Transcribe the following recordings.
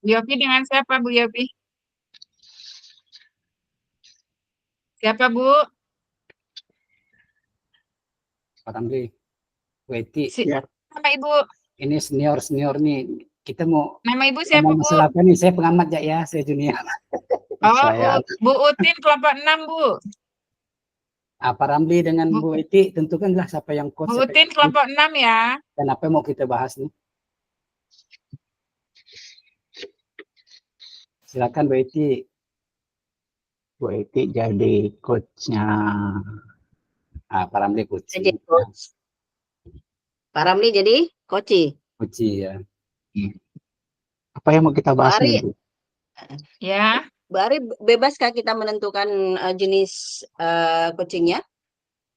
Yopi dengan siapa Bu Yopi? Siapa Bu? Pak Ramli, Weti, Ya. Nama Ibu? ini senior nih. Kita mau Nama Ibu siapa ngomong Bu? masalah apa nih? Saya pengamat ya, saya junior. Oh, Saya Bu Utin kelompok 6 Bu. Pak Ramli dengan Bu, Bu Weti, tentukanlah siapa yang coach, Bu siapa Utin yang kelompok 6 ya. dan apa yang mau kita bahas nih. Silakan Bu Weti. Bu Eti jadi coachnya. Pak Ramli coach. Jadi coach. Pak Ramli jadi coach. Coach ya. Apa yang mau kita Bu bahas Ari, nih, Bu? Ya. Bu Ari, bebaskah kita menentukan jenis coachingnya?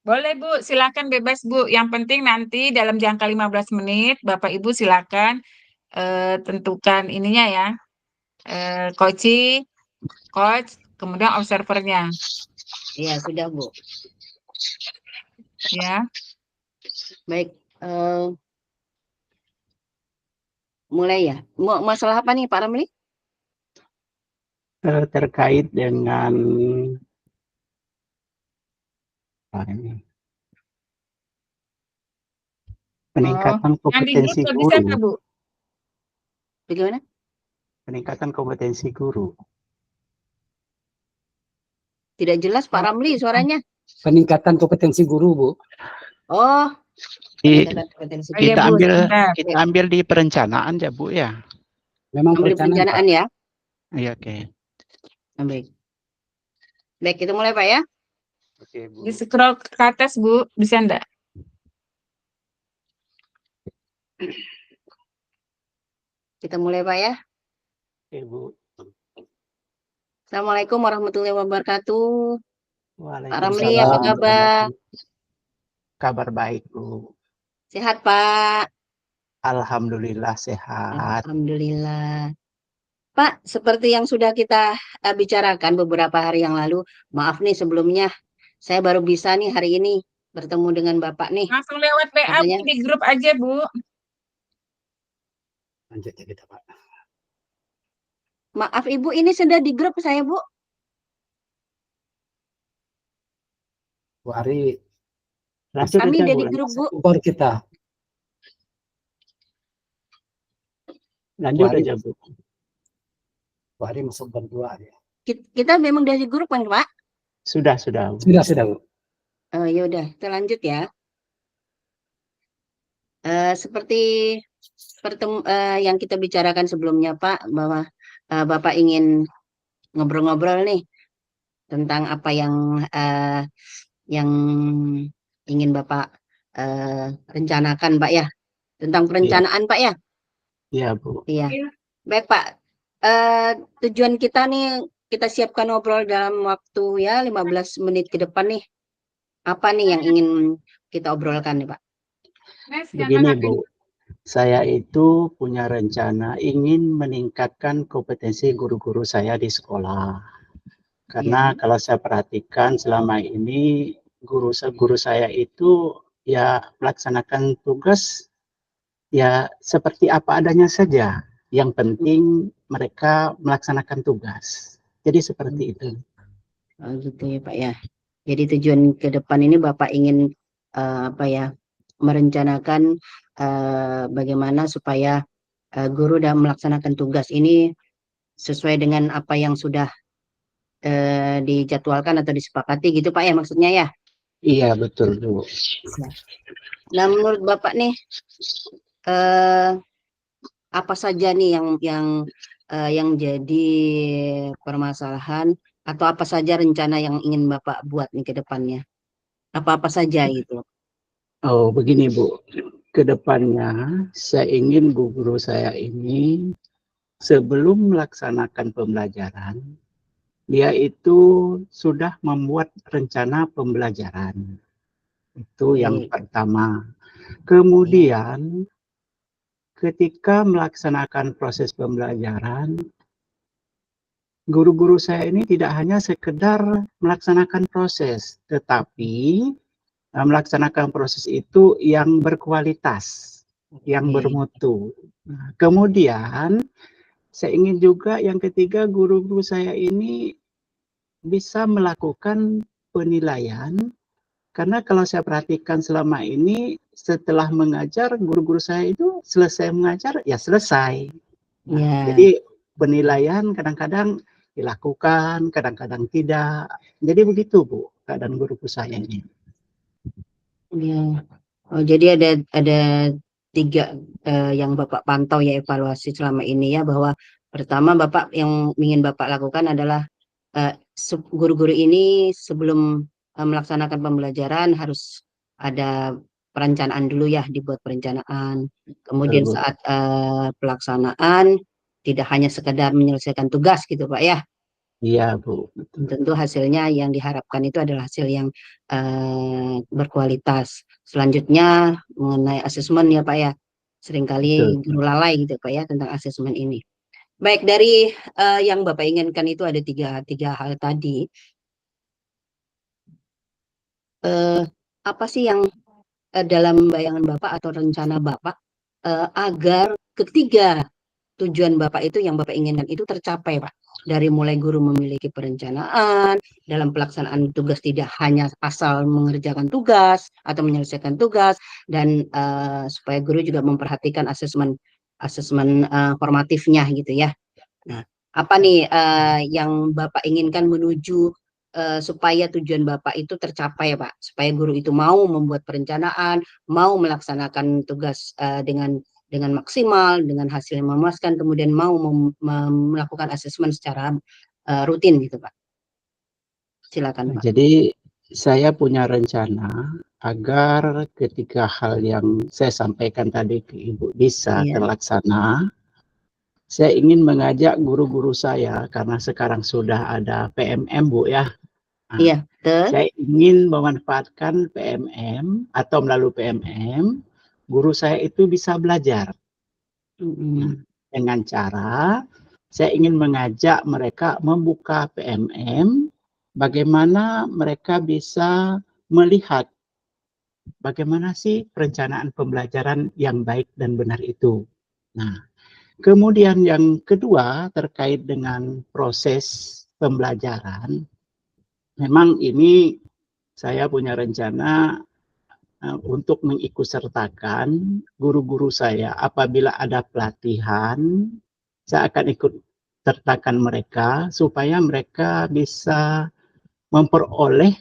Boleh Bu, silakan bebas Bu. Yang penting nanti dalam jangka 15 menit Bapak Ibu silakan tentukan ininya ya. Coach, kemudian observernya. Iya, sudah Bu. Ya. Baik. Mulai ya. Masalah apa nih Pak Ramli? Terkait dengan peningkatan Yang di grup kompetensi lebih siapa guru. Bu? Bagaimana? Peningkatan kompetensi guru. Tidak jelas Pak Ramli suaranya. Peningkatan kompetensi guru, Bu. Oh, peningkatan kompetensi Oh, iya, guru. Kita ambil di perencanaan ya, Bu ya. Memang Ambil perencanaan ya. Iya, oke. Baik. Baik, kita mulai Pak ya. Oke, Bu. Di scroll ke atas Bu, bisa enggak? Kita mulai Pak ya. Oke, Bu. Assalamualaikum warahmatullahi wabarakatuh. Pak Ramli, Waalaikumsalam. apa kabar? Kabar baik, Bu. Sehat Pak? Alhamdulillah sehat. Alhamdulillah. Pak, seperti yang sudah kita bicarakan beberapa hari yang lalu, maaf nih sebelumnya, saya baru bisa nih hari ini bertemu dengan Bapak nih. Langsung lewat WA Katanya, Bu, di grup aja Bu. Lanjut ya kita, Pak. maaf Ibu, ini sudah di grup saya Bu. Bu Ari, Lanjut Kami aja, udah Bu. di grup Bu. kompor kita. Lanjut Bu Ari, aja, Bu. Bu Ari masuk berdua ya. Kita memang udah di grup kan Pak? Sudah, Bu. Sudah, Bu. Ya udah, kita lanjut ya. Seperti yang kita bicarakan sebelumnya Pak, bahwa Bapak ingin ngobrol-ngobrol nih tentang apa yang ingin Bapak rencanakan Pak ya, tentang perencanaan Pak ya. Iya, Bu. Iya. Baik Pak, tujuan kita nih kita siapkan ngobrol dalam waktu ya 15 menit ke depan nih. Apa nih yang ingin kita obrolkan nih Pak? Begini, Bu. Saya itu punya rencana ingin meningkatkan kompetensi guru-guru saya di sekolah. Karena kalau saya perhatikan selama ini guru saya itu ya melaksanakan tugas ya seperti apa adanya saja. Yang penting mereka melaksanakan tugas. Jadi seperti itu. Oh, gitu ya Pak ya. Jadi tujuan ke depan ini Bapak ingin merencanakan bagaimana supaya guru dalam melaksanakan tugas ini sesuai dengan apa yang sudah dijadwalkan atau disepakati gitu Pak ya maksudnya ya? Iya, betul, Bu. Nah, menurut Bapak nih apa saja nih yang jadi permasalahan atau apa saja rencana yang ingin Bapak buat nih ke depannya? Apa-apa saja gitu. Oh, begini, Bu. Kedepannya saya ingin guru saya ini sebelum melaksanakan pembelajaran, dia itu sudah membuat rencana pembelajaran. Itu yang pertama. Kemudian ketika melaksanakan proses pembelajaran, guru-guru saya ini tidak hanya sekedar melaksanakan proses, tetapi melaksanakan proses itu yang berkualitas, yang bermutu. Kemudian saya ingin juga yang ketiga, guru-guru saya ini bisa melakukan penilaian, karena kalau saya perhatikan selama ini setelah mengajar, guru-guru saya itu selesai mengajar ya selesai. Ya. Jadi penilaian kadang-kadang dilakukan, kadang-kadang tidak. Jadi begitu Bu keadaan guru-guru saya ini. Ya. Oh, jadi ada tiga yang Bapak pantau ya evaluasi selama ini ya, bahwa pertama Bapak yang ingin Bapak lakukan adalah guru-guru ini sebelum melaksanakan pembelajaran harus ada perencanaan dulu ya, dibuat perencanaan. Kemudian Betul, Bu. saat pelaksanaan tidak hanya sekedar menyelesaikan tugas gitu Pak ya. Iya Bu. Betul. Tentu hasilnya yang diharapkan itu adalah hasil yang berkualitas. Selanjutnya mengenai asesmen ya Pak ya, seringkali Betul. guru lalai gitu Pak ya tentang asesmen ini. Baik, dari yang Bapak inginkan itu ada tiga hal tadi. Apa sih yang dalam bayangan Bapak atau rencana Bapak agar ketiga tujuan Bapak itu yang Bapak inginkan itu tercapai, Pak? Dari mulai guru memiliki perencanaan, dalam pelaksanaan tugas tidak hanya asal mengerjakan tugas atau menyelesaikan tugas, dan supaya guru juga memperhatikan asesmen formatifnya gitu ya. Nah, apa nih yang Bapak inginkan menuju supaya tujuan Bapak itu tercapai, Pak? Supaya guru itu mau membuat perencanaan, mau melaksanakan tugas dengan maksimal, dengan hasil yang memuaskan, kemudian mau melakukan asesmen secara rutin gitu, Pak. Silakan, Pak. Jadi saya punya rencana agar ketiga hal yang saya sampaikan tadi ke Ibu bisa Iya. terlaksana. Saya ingin mengajak guru-guru saya, karena sekarang sudah ada PMM Bu ya. Nah, Iya, betul. saya ingin memanfaatkan PMM atau melalui PMM, guru saya itu bisa belajar. Nah, dengan cara saya ingin mengajak mereka membuka PMM, bagaimana mereka bisa melihat bagaimana sih perencanaan pembelajaran yang baik dan benar itu. Nah, kemudian yang kedua terkait dengan proses pembelajaran, memang ini saya punya rencana untuk mengikutsertakan guru-guru saya. Apabila ada pelatihan, saya akan ikut sertakan mereka supaya mereka bisa memperoleh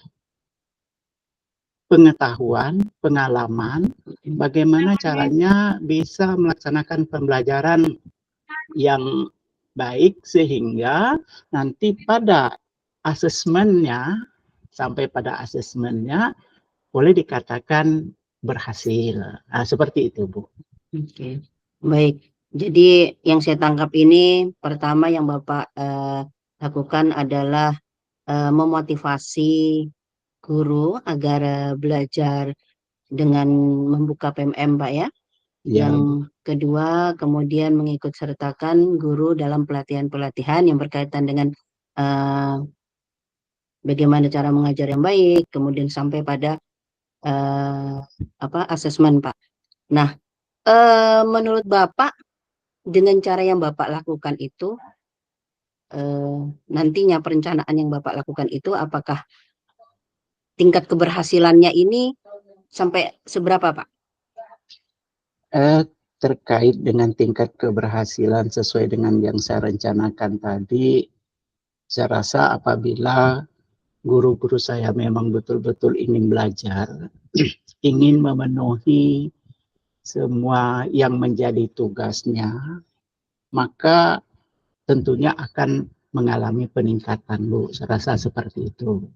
pengetahuan, pengalaman, bagaimana caranya bisa melaksanakan pembelajaran yang baik sehingga nanti pada asesmennya, sampai pada asesmennya boleh dikatakan berhasil. Nah, seperti itu, Bu. Oke, baik. Jadi yang saya tangkap ini pertama yang Bapak lakukan adalah memotivasi guru agar belajar dengan membuka PMM, Pak ya. Ya, Yang kedua, kemudian mengikut sertakan guru dalam pelatihan-pelatihan yang berkaitan dengan bagaimana cara mengajar yang baik, kemudian sampai pada asesmen, Pak. Nah, menurut Bapak dengan cara yang Bapak lakukan itu, nantinya perencanaan yang Bapak lakukan itu, apakah tingkat keberhasilannya ini sampai seberapa, Pak? terkait dengan tingkat keberhasilan sesuai dengan yang saya rencanakan tadi, saya rasa apabila guru-guru saya memang betul-betul ingin belajar, ingin memenuhi semua yang menjadi tugasnya, maka tentunya akan mengalami peningkatan, Bu. Saya rasa seperti itu.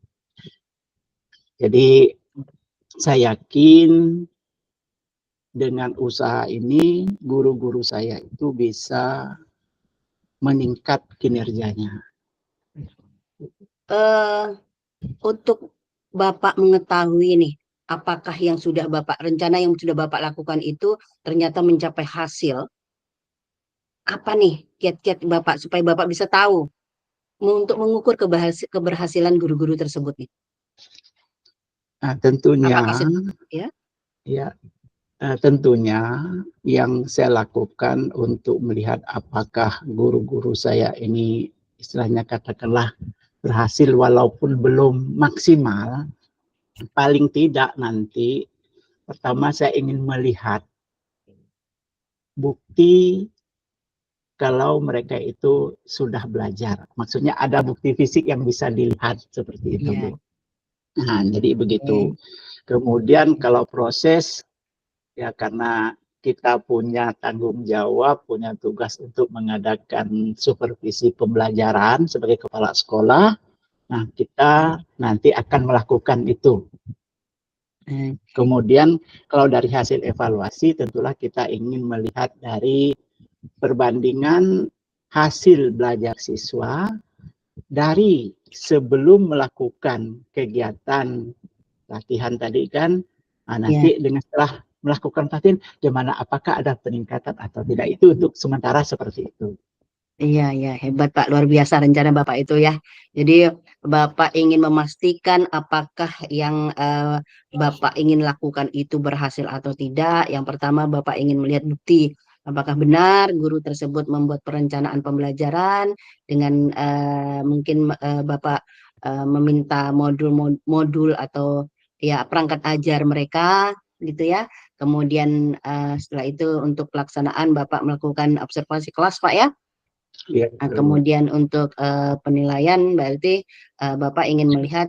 Jadi saya yakin dengan usaha ini guru-guru saya itu bisa meningkat kinerjanya. Untuk Bapak mengetahui nih, apakah yang sudah Bapak rencana yang sudah Bapak lakukan itu ternyata mencapai hasil, apa nih kiat-kiat Bapak supaya Bapak bisa tahu untuk mengukur keberhasilan guru-guru tersebut nih? Nah, tentunya Apakah ya? ya, Tentunya yang saya lakukan untuk melihat apakah guru-guru saya ini istilahnya katakanlah berhasil walaupun belum maksimal, paling tidak nanti pertama saya ingin melihat bukti kalau mereka itu sudah belajar. Maksudnya ada bukti fisik yang bisa dilihat seperti itu, Iya. Bu. Nah, jadi begitu. Oke. Kemudian kalau proses, ya karena kita punya tanggung jawab, punya tugas untuk mengadakan supervisi pembelajaran sebagai kepala sekolah, nah kita nanti akan melakukan itu. Oke. Kemudian kalau dari hasil evaluasi tentulah kita ingin melihat dari perbandingan hasil belajar siswa dari sebelum melakukan kegiatan latihan tadi kan, nah Iya. nanti dengan setelah melakukan pelatihan, gimana apakah ada peningkatan atau tidak, itu untuk sementara seperti itu. Iya, iya, hebat Pak, luar biasa rencana Bapak itu ya. Jadi Bapak ingin memastikan apakah yang Bapak ingin lakukan itu berhasil atau tidak. Yang pertama Bapak ingin melihat bukti apakah benar guru tersebut membuat perencanaan pembelajaran dengan mungkin Bapak meminta modul atau ya perangkat ajar mereka gitu ya. Kemudian setelah itu untuk pelaksanaan Bapak melakukan observasi kelas Pak ya. Ya, Nah, kemudian untuk penilaian berarti Bapak ingin melihat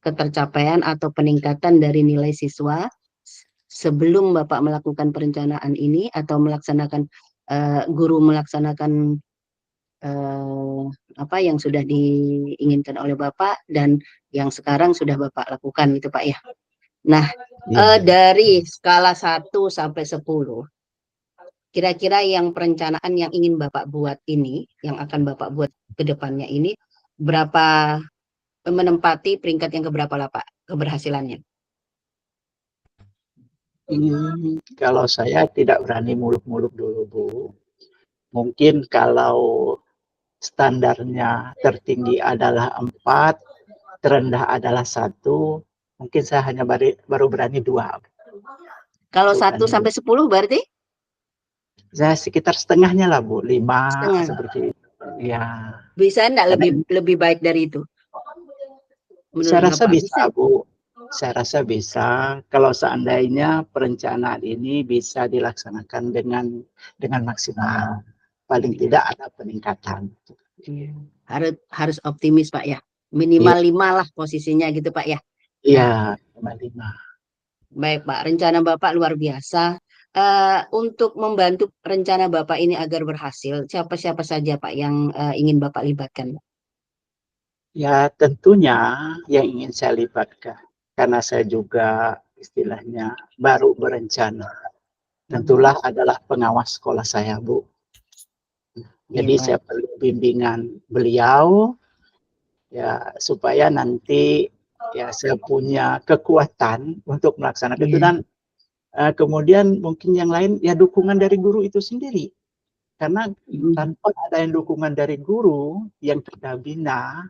ketercapaian atau peningkatan dari nilai siswa sebelum Bapak melakukan perencanaan ini atau melaksanakan guru melaksanakan apa yang sudah diinginkan oleh Bapak dan yang sekarang sudah Bapak lakukan itu Pak ya. Nah, ya. dari skala 1 sampai 10 kira-kira yang perencanaan yang ingin Bapak buat ini, yang akan Bapak buat ke depannya ini, berapa menempati peringkat yang keberapa lah Pak, keberhasilannya? Kalau saya tidak berani muluk-muluk dulu, Bu. Mungkin kalau standarnya tertinggi adalah 4, terendah adalah 1, mungkin saya hanya baru berani 2. Kalau Baru 1 berani 2. sampai 10 berarti Saya sekitar setengahnya lah, Bu, 5 setengah. seperti itu. Ya, Bisa enggak karena lebih baik dari itu? Menurut saya rasa Bapak bisa, Bu. Saya rasa bisa kalau seandainya perencanaan ini bisa dilaksanakan dengan maksimal. Paling tidak ada peningkatan. Iya. Harus optimis Pak ya. Iya, Minimal 5 lah posisinya gitu Pak ya. Nah, iya, 5. baik Pak, rencana Bapak luar biasa. Untuk membantu rencana Bapak ini agar berhasil, siapa-siapa saja Pak yang ingin Bapak libatkan? Ya, tentunya yang ingin saya libatkan, karena saya juga istilahnya baru berencana. Tentulah adalah pengawas sekolah saya, Bu. Iya Jadi Pak. saya perlu bimbingan beliau, ya supaya nanti ya saya punya kekuatan untuk melaksanakan itu, Iya. dan kemudian mungkin yang lain ya dukungan dari guru itu sendiri. Karena tanpa ada yang dukungan dari guru yang kita bina,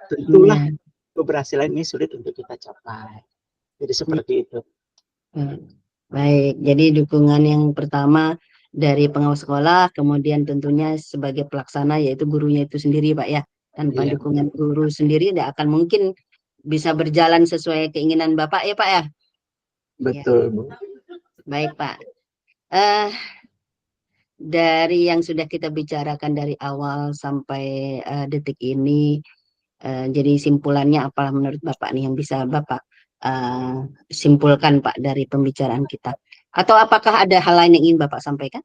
tentulah Iya. keberhasilan ini sulit untuk kita capai. Jadi seperti itu. Baik, jadi dukungan yang pertama dari pengawas sekolah, kemudian tentunya sebagai pelaksana yaitu gurunya itu sendiri Pak ya. Tanpa Iya, dukungan guru sendiri tidak akan mungkin bisa berjalan sesuai keinginan Bapak ya Pak ya. Ya, betul, Bu. baik Pak. Eh dari yang sudah kita bicarakan dari awal sampai detik ini, jadi simpulannya apa menurut Bapak nih yang bisa Bapak simpulkan Pak dari pembicaraan kita? Atau apakah ada hal lain yang ingin Bapak sampaikan?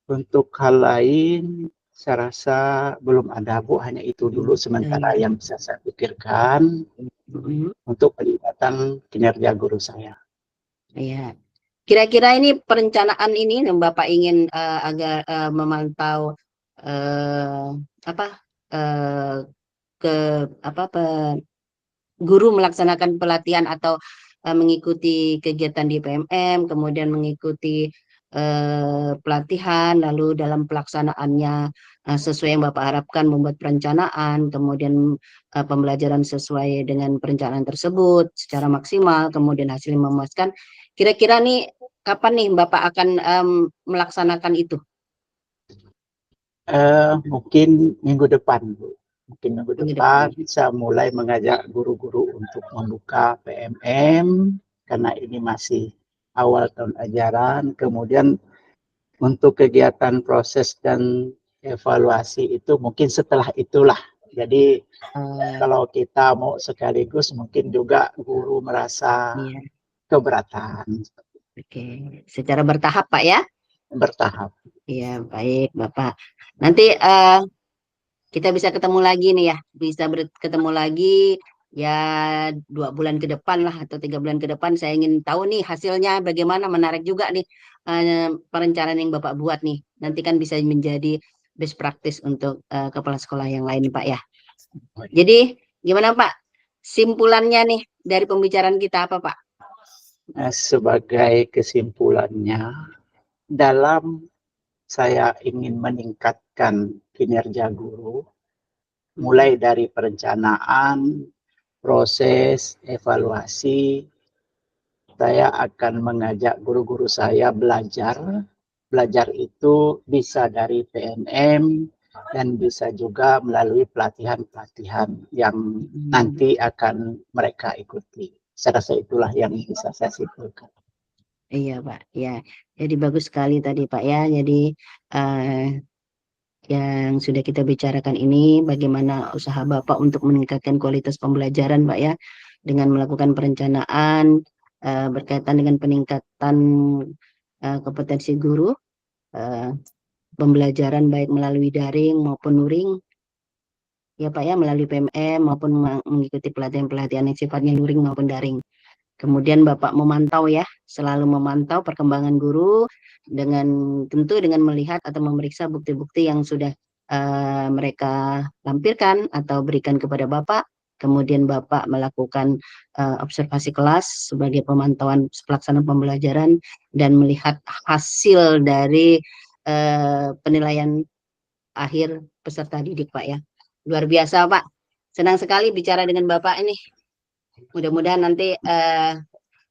Untuk hal lain, saya rasa belum ada, Bu. Hanya itu dulu sementara yang bisa saya pikirkan untuk peningkatan kinerja guru saya. Iya. Kira-kira ini perencanaan ini yang Bapak ingin agar memantau apa eh, ke apa guru melaksanakan pelatihan atau mengikuti kegiatan di PMM, kemudian mengikuti pelatihan, lalu dalam pelaksanaannya sesuai yang Bapak harapkan, membuat perencanaan, kemudian pembelajaran sesuai dengan perencanaan tersebut secara maksimal, kemudian hasilnya memuaskan. Kira-kira nih kapan nih Bapak akan melaksanakan itu? Mungkin minggu depan, Bu. Mungkin minggu Minggu depan depan. bisa mulai mengajak guru-guru untuk membuka PMM, karena ini masih awal tahun ajaran. Kemudian untuk kegiatan proses dan evaluasi itu mungkin setelah itulah. Jadi kalau kita mau sekaligus mungkin juga guru merasa Iya, keberatan. oke. Secara bertahap Pak ya? Bertahap. Iya, baik Bapak. Nanti kita bisa ketemu lagi nih ya, bisa ketemu lagi ya 2 bulan ke depan lah atau 3 bulan ke depan. Saya ingin tahu nih hasilnya bagaimana, menarik juga nih perencanaan yang Bapak buat nih. Nanti kan bisa menjadi best practice untuk kepala sekolah yang lain Pak ya. Jadi gimana Pak? Simpulannya nih dari pembicaraan kita apa Pak? Sebagai kesimpulannya, dalam saya ingin meningkatkan kinerja guru, mulai dari perencanaan, proses, evaluasi, saya akan mengajak guru-guru saya belajar. Belajar itu bisa dari PNM dan bisa juga melalui pelatihan-pelatihan yang nanti akan mereka ikuti. Saya rasa itulah yang bisa saya simpulkan. Iya Pak, ya. Jadi bagus sekali tadi Pak ya. Jadi yang sudah kita bicarakan ini bagaimana usaha Bapak untuk meningkatkan kualitas pembelajaran Pak ya, dengan melakukan perencanaan berkaitan dengan peningkatan kompetensi guru, pembelajaran baik melalui daring maupun luring ya Pak ya, melalui PMM maupun mengikuti pelatihan-pelatihan yang sifatnya luring maupun daring. Kemudian Bapak memantau ya, selalu memantau perkembangan guru dengan tentu dengan melihat atau memeriksa bukti-bukti yang sudah mereka lampirkan atau berikan kepada Bapak. Kemudian Bapak melakukan observasi kelas sebagai pemantauan pelaksanaan pembelajaran dan melihat hasil dari penilaian akhir peserta didik Pak ya. Luar biasa Pak. Senang sekali bicara dengan Bapak ini. Mudah-mudahan nanti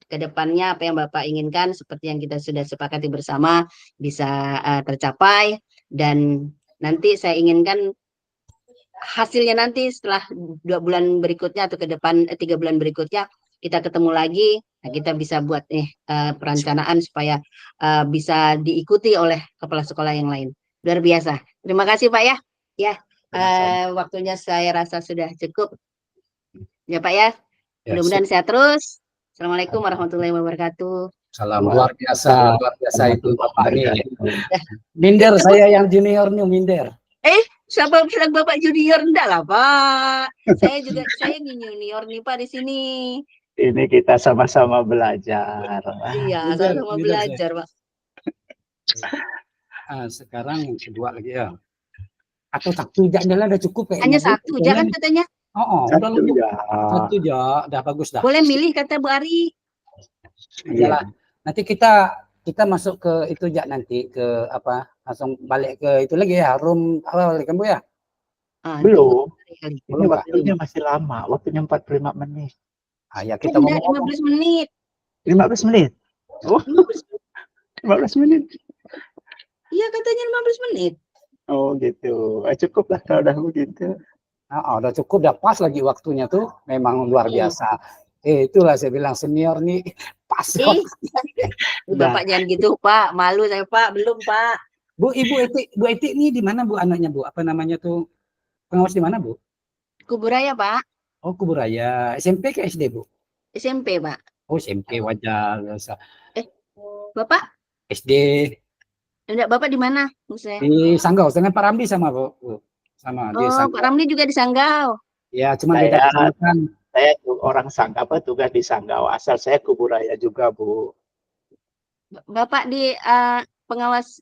ke depannya apa yang Bapak inginkan seperti yang kita sudah sepakati bersama bisa tercapai, dan nanti saya inginkan hasilnya nanti setelah 2 bulan berikutnya atau ke depan 3 bulan berikutnya kita ketemu lagi, nah kita bisa buat perencanaan supaya bisa diikuti oleh kepala sekolah yang lain. Luar biasa. Terima kasih Pak ya. Ya, waktunya saya rasa sudah cukup. Ya Pak ya. Mudah-mudahan sehat terus. Assalamualaikum warahmatullahi wabarakatuh. Salam luar biasa itu Bapak nih. Minder saya yang junior nih, minder. Siapa bilang Bapak junior? Enggak lah Pak. Saya junior nih Pak di sini. Ini kita sama-sama belajar. Iya, sama-sama belajar Pak. Sekarang yang kedua lagi ya. Atau satu jalan udah cukup kayaknya. Hanya satu, jangan katanya. Udah lebih. Satu aja, udah bagus dah. Boleh milih kata Bu Ari. Iyalah. Nanti kita masuk ke itu nanti ke apa? Langsung balik ke itu lagi ya, room awal kan Bu ya? Belum. Ini waktunya masih lama, waktunya 45 menit. Ya kita ngomong 15 menit. 15 menit. Oh, 15 menit. Iya katanya 15 menit. Oh gitu. Cukup lah kalau udah begitu. Udah cukup, udah pas lagi waktunya tuh, memang luar biasa. Itulah saya bilang senior nih pas. Bapak jangan gitu Pak, malu saya Pak, belum Pak. Bu Eti nih di mana Bu anaknya Bu? Apa namanya tuh? Pengawas di mana Bu? Kuburaya Pak. Oh Kuburaya. SMP ke SD Bu? SMP Pak. Oh SMP wajar. Bapak? SD. Enggak, Bapak di mana? Di Sanggau, dengan Pak Ramli sama Bu. Sama di Sanggau. Pak Ramli juga di Sanggau. Ya, cuma beda kecamatan. Saya orang Sanggau, tugas di Sanggau. Asal saya Kuburaya juga Bu. Bapak di pengawas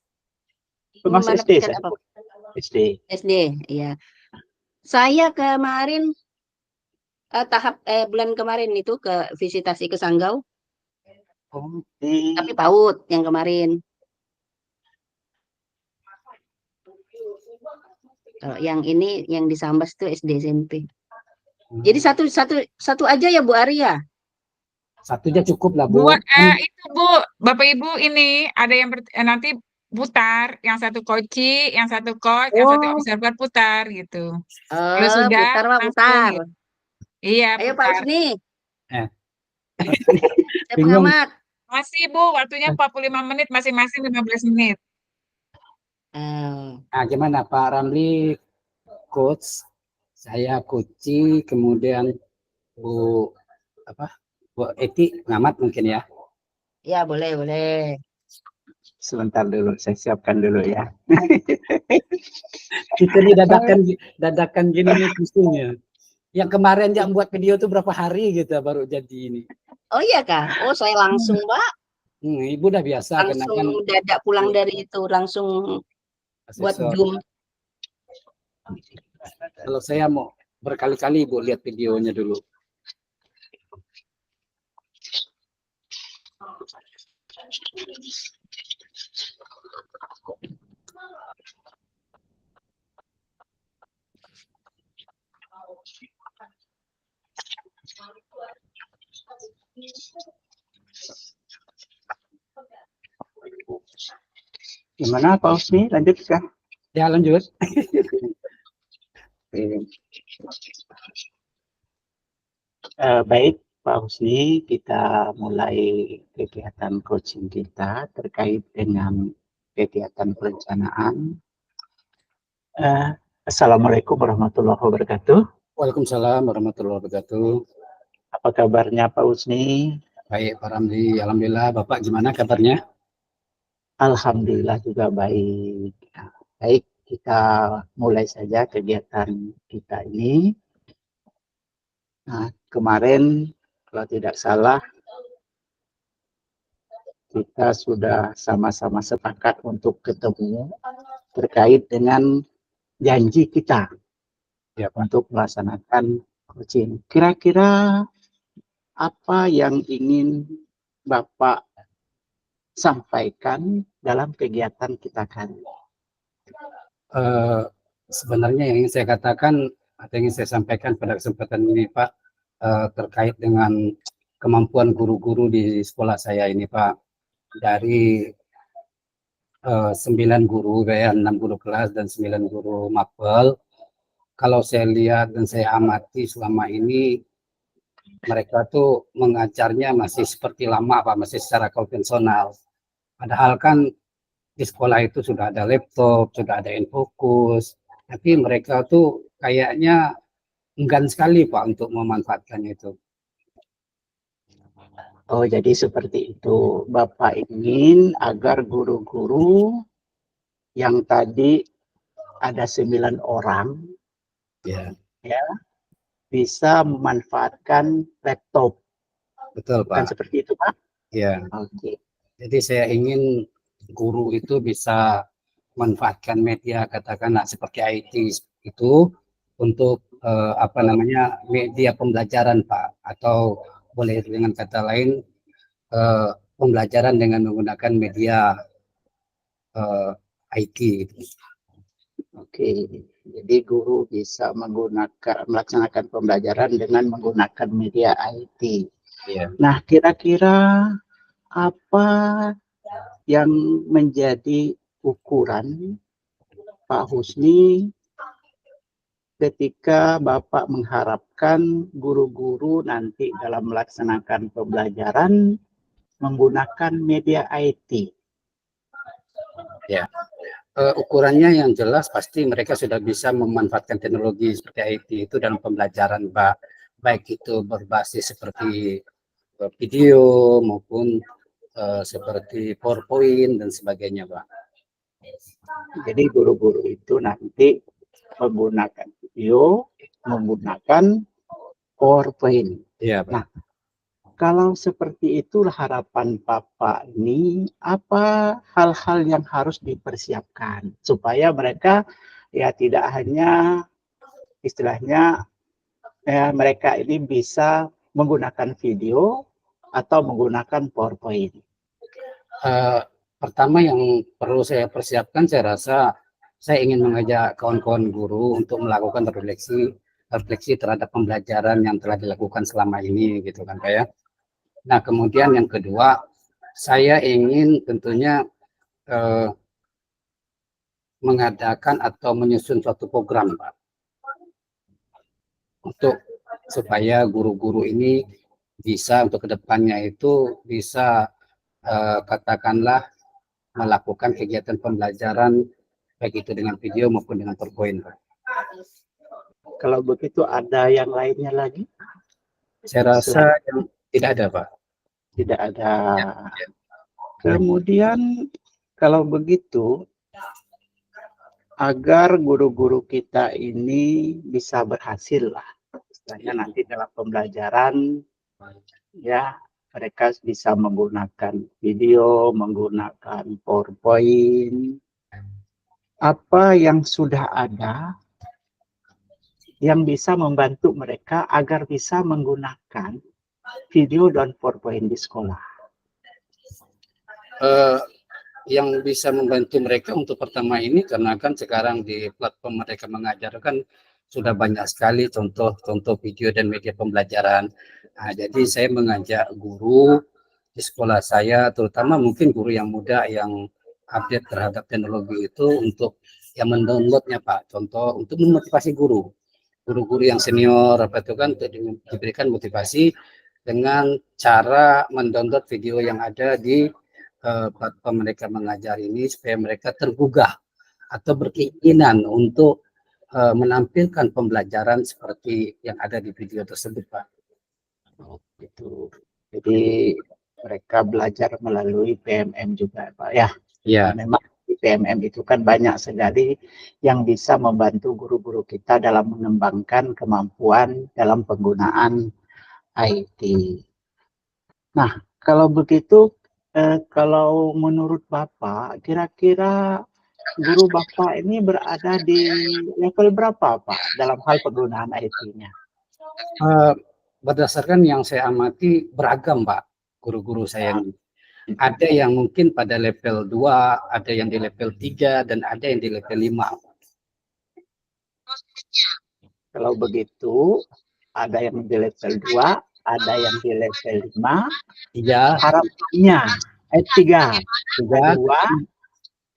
SD. SD, iya. Saya kemarin bulan kemarin itu ke visitasi ke Sanggau. Tapi PAUD yang kemarin. Kalau yang ini yang di Sambas itu SD SMP. Jadi satu aja ya Bu Arya. Satu aja cukup lah, Bu. Buat itu Bu, Bapak Ibu ini ada yang nanti putar, yang satu koci, yang satu coach, yang satu Oh, observer putar gitu. Kalau sudah putar Pak, langsung putar. gitu. Iya, Ayo Pak putar. Husni, Eh, saya bingung. pengamat. Masih Bu, waktunya 45 menit, masing-masing 15 menit. Nah, gimana Pak Ramli, coach, saya Koci, kemudian Bu Bu Eti pengamat mungkin ya. Ya boleh boleh. Sebentar dulu, saya siapkan dulu ya. Kita nih dadakan gini nih pusingnya. Yang kemarin yang buat video tuh berapa hari gitu baru jadi ini. Oh iya Kak, oh saya langsung Pak, Ibu udah biasa karena langsung kan dadak pulang dari itu, langsung buat asesor. Zoom. Kalau saya mau berkali-kali Ibu lihat videonya dulu. Gimana Pak Husni, lanjutkan. Ya lanjut. Baik Pak Husni, kita mulai kegiatan coaching kita terkait dengan kegiatan perencanaan. Assalamualaikum warahmatullahi wabarakatuh. Waalaikumsalam warahmatullahi wabarakatuh. Apa kabarnya Pak Husni? Baik Pak Ramli, alhamdulillah. Bapak gimana kabarnya? Alhamdulillah juga baik. Nah, baik, kita mulai saja kegiatan kita ini. Nah, kemarin kalau tidak salah kita sudah sama-sama sepakat untuk ketemu terkait dengan janji kita Ya, Pak. untuk melaksanakan coaching. Kira-kira apa yang ingin Bapak sampaikan dalam kegiatan kita kali ini? Sebenarnya yang ingin saya katakan atau ingin saya sampaikan pada kesempatan ini Pak, terkait dengan kemampuan guru-guru di sekolah saya ini Pak. Dari 9 guru, ya 6 guru kelas dan 9 guru mapel. Kalau saya lihat dan saya amati selama ini, mereka tuh mengajarnya masih seperti lama Pak, masih secara konvensional. Padahal kan di sekolah itu sudah ada laptop, sudah ada infokus, tapi mereka tuh kayaknya enggan sekali Pak untuk memanfaatkan itu. Oh, jadi seperti itu. Bapak ingin agar guru-guru yang tadi ada 9 orang Ya, bisa memanfaatkan laptop. betul Bukan Pak. seperti itu, Pak? Ya. Oke. Jadi saya ingin guru itu bisa manfaatkan media katakanlah seperti IT itu untuk media pembelajaran Pak, atau boleh dengan kata lain pembelajaran dengan menggunakan media IT. Oke. Jadi guru bisa melaksanakan pembelajaran dengan menggunakan media IT. Ya. Nah, kira-kira apa yang menjadi ukuran Pak Husni ketika Bapak mengharapkan guru-guru nanti dalam melaksanakan pembelajaran menggunakan media IT? Ya. Ukurannya yang jelas pasti mereka sudah bisa memanfaatkan teknologi seperti IT itu dalam pembelajaran Pak, baik itu berbasis seperti video maupun seperti PowerPoint dan sebagainya Pak. Jadi guru-guru itu nanti menggunakan video, menggunakan PowerPoint. Iya Pak. Nah, kalau seperti itulah harapan Bapak ini, apa hal-hal yang harus dipersiapkan supaya mereka ya tidak hanya istilahnya mereka ini bisa menggunakan video atau menggunakan PowerPoint? Pertama yang perlu saya persiapkan, saya rasa saya ingin mengajak kawan-kawan guru untuk melakukan refleksi terhadap pembelajaran yang telah dilakukan selama ini gitu kan Pak ya. Nah kemudian yang kedua, saya ingin tentunya mengadakan atau menyusun suatu program Pak, untuk supaya guru-guru ini bisa untuk kedepannya itu bisa katakanlah melakukan kegiatan pembelajaran baik itu dengan video maupun dengan PowerPoint Pak. Kalau begitu ada yang lainnya lagi? Saya rasa yang tidak ada Pak. Tidak ada. Kemudian kalau begitu, agar guru-guru kita ini bisa berhasil lah, istilahnya nanti dalam pembelajaran, ya mereka bisa menggunakan video, menggunakan PowerPoint, apa yang sudah ada yang bisa membantu mereka agar bisa menggunakan video dan PowerPoint di sekolah. Yang bisa membantu mereka untuk pertama ini, karena kan sekarang di platform mereka mengajar kan sudah banyak sekali contoh video dan media pembelajaran. Nah, jadi saya mengajak guru di sekolah saya, terutama mungkin guru yang muda yang update terhadap teknologi itu, untuk yang mendownloadnya Pak. Contoh untuk memotivasi guru-guru yang senior apa itu kan, untuk diberikan motivasi dengan cara mendownload video yang ada di platform mereka mengajar ini, supaya mereka tergugah atau berkeinginan untuk menampilkan pembelajaran seperti yang ada di video tersebut Pak. Oh, gitu. Jadi mereka belajar melalui PMM juga Pak ya. Ya. Memang di PMM itu kan banyak sekali yang bisa membantu guru-guru kita dalam mengembangkan kemampuan dalam penggunaan IT. Nah, kalau begitu, kalau menurut Bapak, kira-kira guru Bapak ini berada di level berapa Pak dalam hal penggunaan IT-nya? Berdasarkan yang saya amati beragam Pak, guru-guru saya ini. Ada yang mungkin pada level 2, ada yang di level 3, dan ada yang di level 5. Kalau begitu, ada yang di level 2, ada yang di level 5. Iya. Harapannya 3, 2,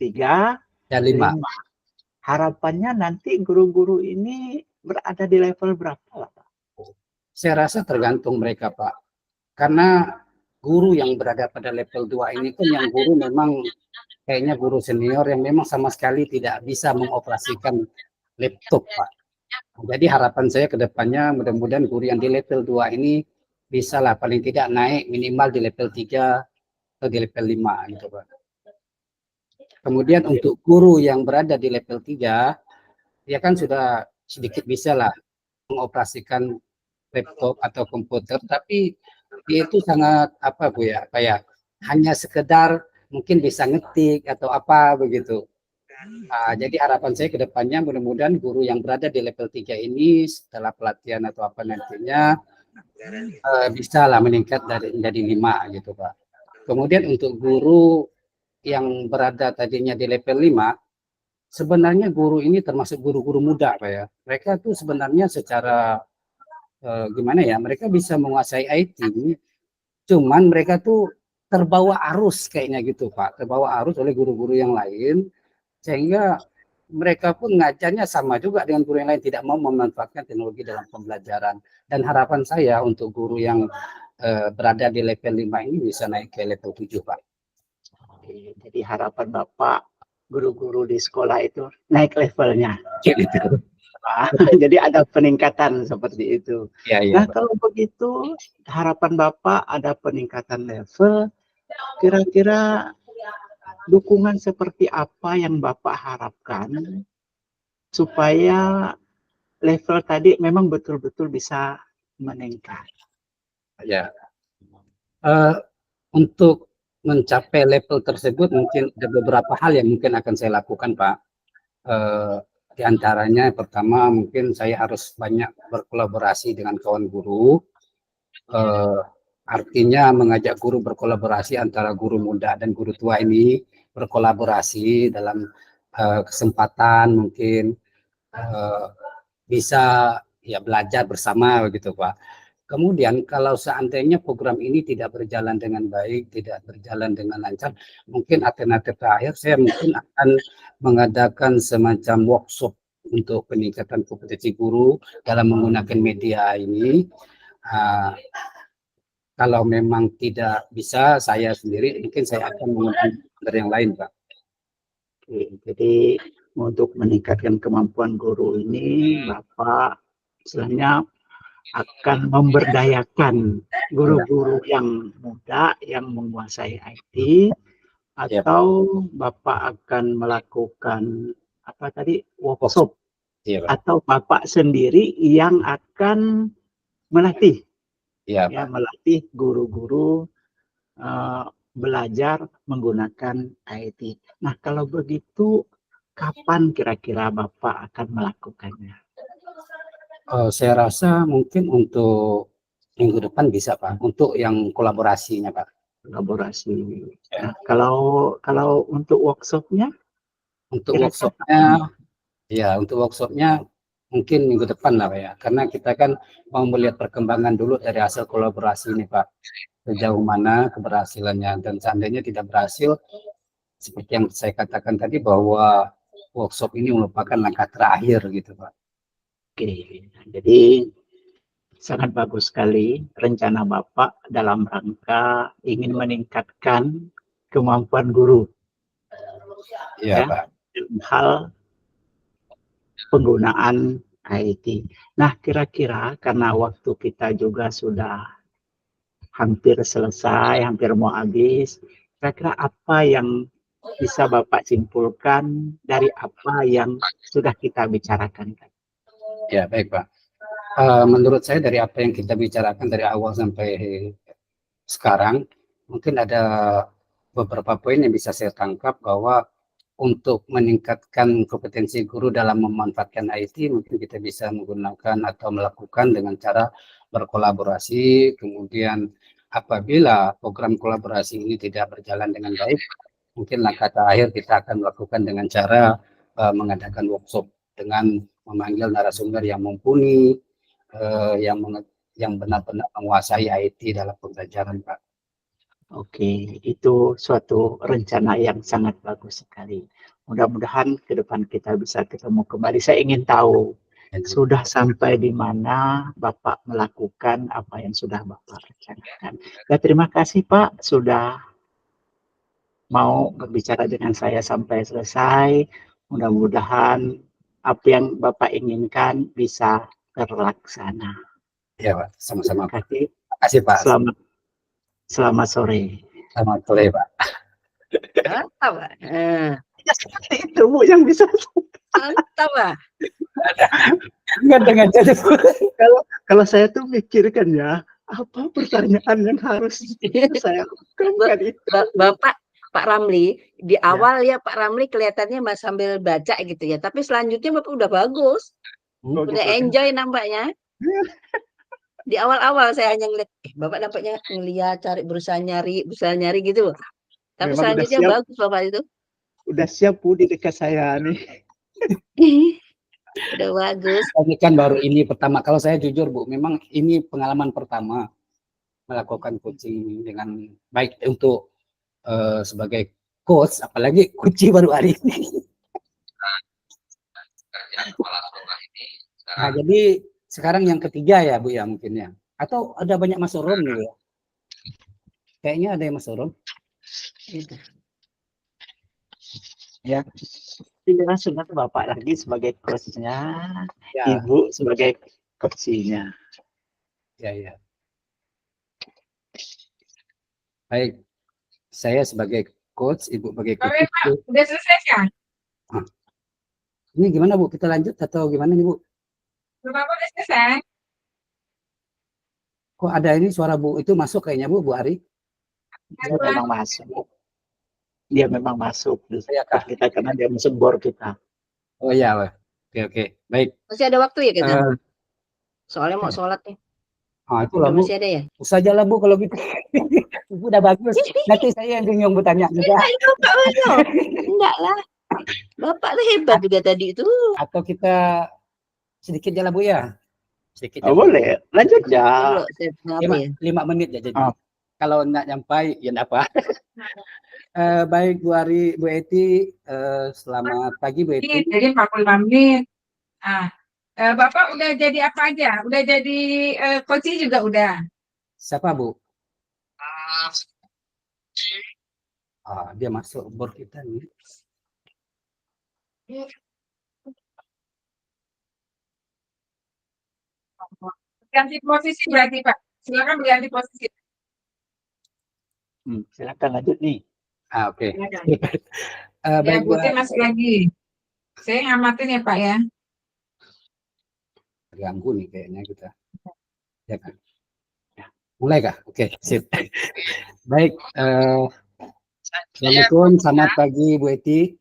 3, dan 5. Harapannya nanti guru-guru ini berada di level berapa Pak? Saya rasa tergantung mereka Pak. Karena guru yang berada pada level 2 ini kan yang guru memang kayaknya guru senior yang memang sama sekali tidak bisa mengoperasikan laptop Pak. Jadi harapan saya ke depannya mudah-mudahan guru yang di level 2 ini bisa lah paling tidak naik minimal di level 3 atau di level 5 gitu Pak. Kemudian untuk guru yang berada di level 3, dia kan sudah sedikit bisa lah mengoperasikan laptop atau komputer, tapi dia itu sangat apa Bu ya, kayak hanya sekedar mungkin bisa ngetik atau apa begitu. Jadi harapan saya ke depannya mudah-mudahan guru yang berada di level 3 ini setelah pelatihan atau apa nantinya bisa lah meningkat dari 5 gitu Pak. Kemudian untuk guru yang berada tadinya di level 5, sebenarnya guru ini termasuk guru-guru muda Pak ya. Mereka tuh sebenarnya secara gimana ya, mereka bisa menguasai IT, cuman mereka tuh terbawa arus kayaknya gitu Pak, terbawa arus oleh guru-guru yang lain, sehingga mereka pun ngajarnya sama juga dengan guru yang lain, tidak mau memanfaatkan teknologi dalam pembelajaran. Dan harapan saya untuk guru yang berada di level 5 ini bisa naik ke level 7 Pak. Oke, jadi harapan Bapak guru-guru di sekolah itu naik levelnya. Gitu. Jadi ada peningkatan seperti itu. Ya, ya, nah kalau begitu harapan Bapak ada peningkatan level, kira-kira dukungan seperti apa yang Bapak harapkan supaya level tadi memang betul-betul bisa meningkat? Ya, untuk mencapai level tersebut mungkin ada beberapa hal yang mungkin akan saya lakukan Pak. Di antaranya pertama mungkin saya harus banyak berkolaborasi dengan kawan guru, artinya mengajak guru berkolaborasi antara guru muda dan guru tua ini berkolaborasi dalam kesempatan mungkin bisa ya belajar bersama begitu Pak. Kemudian kalau seandainya program ini tidak berjalan dengan baik, tidak berjalan dengan lancar, mungkin alternatif terakhir saya mungkin akan mengadakan semacam workshop untuk peningkatan kompetensi guru dalam menggunakan media ini. Kalau memang tidak bisa saya sendiri, mungkin saya akan menggunakan dari yang lain, Pak. Oke, jadi untuk meningkatkan kemampuan guru ini, Bapak istilahnya akan memberdayakan guru-guru yang muda yang menguasai IT, atau Bapak akan melakukan apa tadi, workshop, atau Bapak sendiri yang akan melatih, ya, melatih guru-guru belajar menggunakan IT. Nah, kalau begitu kapan kira-kira Bapak akan melakukannya? Saya rasa mungkin untuk minggu depan bisa Pak, untuk yang kolaborasinya Pak. Kolaborasi. Nah, kalau untuk workshopnya? Untuk workshopnya, ya untuk workshopnya mungkin minggu depan lah Pak ya, karena kita kan mau melihat perkembangan dulu dari hasil kolaborasi ini Pak, sejauh mana keberhasilannya, dan seandainya tidak berhasil, seperti yang saya katakan tadi bahwa workshop ini merupakan langkah terakhir gitu Pak. Oke, jadi sangat bagus sekali rencana Bapak dalam rangka ingin meningkatkan kemampuan guru. Ya, Pak. Dalam hal penggunaan IT. Nah, kira-kira karena waktu kita juga sudah hampir selesai, hampir mau habis, kira-kira apa yang bisa Bapak simpulkan dari apa yang sudah kita bicarakan? Ya, baik Pak. Menurut saya dari apa yang kita bicarakan dari awal sampai sekarang, mungkin ada beberapa poin yang bisa saya tangkap bahwa untuk meningkatkan kompetensi guru dalam memanfaatkan IT, mungkin kita bisa menggunakan atau melakukan dengan cara berkolaborasi. Kemudian apabila program kolaborasi ini tidak berjalan dengan baik, mungkin langkah terakhir kita akan melakukan dengan cara mengadakan workshop dengan memanggil narasumber yang mumpuni, yang benar-benar menguasai IT dalam pembelajaran, Pak. Oke, itu suatu rencana yang sangat bagus sekali. Mudah-mudahan ke depan kita bisa ketemu kembali. Saya ingin tahu sudah sampai di mana Bapak melakukan apa yang sudah Bapak rencanakan. Ya, terima kasih Pak sudah mau berbicara dengan saya sampai selesai. Mudah-mudahan apa yang Bapak inginkan bisa terlaksana. Ya Pak, sama-sama. Terima kasih Pak. Selamat sore. Selamat sore Pak. Mantap, Pak. Ya, seperti itu Bu yang bisa. Mantap, Pak. Enggak dengan jadi kalau saya tuh mikirkan ya, apa pertanyaan yang harus saya lakukan itu. Bapak Pak Ramli, di awal ya Pak Ramli kelihatannya Mas sambil baca gitu ya, tapi selanjutnya Bapak udah bagus. Udah enjoy nampaknya. Di awal-awal saya hanya ngeliat, Bapak nampaknya ngeliat, berusaha nyari gitu. Tapi memang selanjutnya bagus Bapak itu. Udah siap Bu di dekat saya nih. Udah bagus. Ini kan baru ini pertama. Kalau saya jujur Bu, memang ini pengalaman pertama melakukan coaching dengan baik untuk sebagai coach, apalagi kunci baru hari ini. Nah, jadi sekarang yang ketiga ya Bu ya mungkin ya. Atau ada banyak masuk room nih ya? Kayaknya ada yang masuk room. Ya, tidak sudah Bapak lagi sebagai coachnya, ya. Ibu sebagai coachnya. Ya. Baik. Saya sebagai coach, Ibu sebagai coach. Pak, udah selesai kan? Ini gimana Bu? Kita lanjut atau gimana nih Bu? Bapak udah selesai? Kok ada ini suara Bu itu masuk kayaknya Bu Ari? Dia memang masuk. Dia memang masuk. Kita karena dia masuk bor kita. Oh iya, oke. Baik. Masih ada waktu ya kita? Soalnya mau sholat nih. Itu lah Bu. Masih ada ya? Saja lah Bu kalau gitu. Ibu udah bagus. Nanti saya yang bingung bertanya juga. Enggak lah. Bapak tuh hebat juga tadi itu. Atau kita sedikit jalan Bu ya? Sedikit Oh, jalan. boleh, lanjut ya. Dulu, saya apa ya? 5 menit ya jadi. Oh. Kalau nggak nyampai ya nggak apa. Baik Bu Ari, Bu Eti, selamat pagi Bu Eti. Jadi 45 menit. Ah, Bapak udah jadi apa aja? Udah jadi coach juga udah. Siapa Bu? Dia masuk board kita nih. Ganti posisi berarti Pak. Silakan berganti posisi. Silakan lanjut nih. Oke. Silakan. Baik Bu. Butin masuk lagi. Saya ngamatin ya Pak ya. Ganggu nih kayaknya kita. Ya kan? Mulai kah? Oke, sip. Baik. Assalamualaikum, selamat pagi Bu Eti.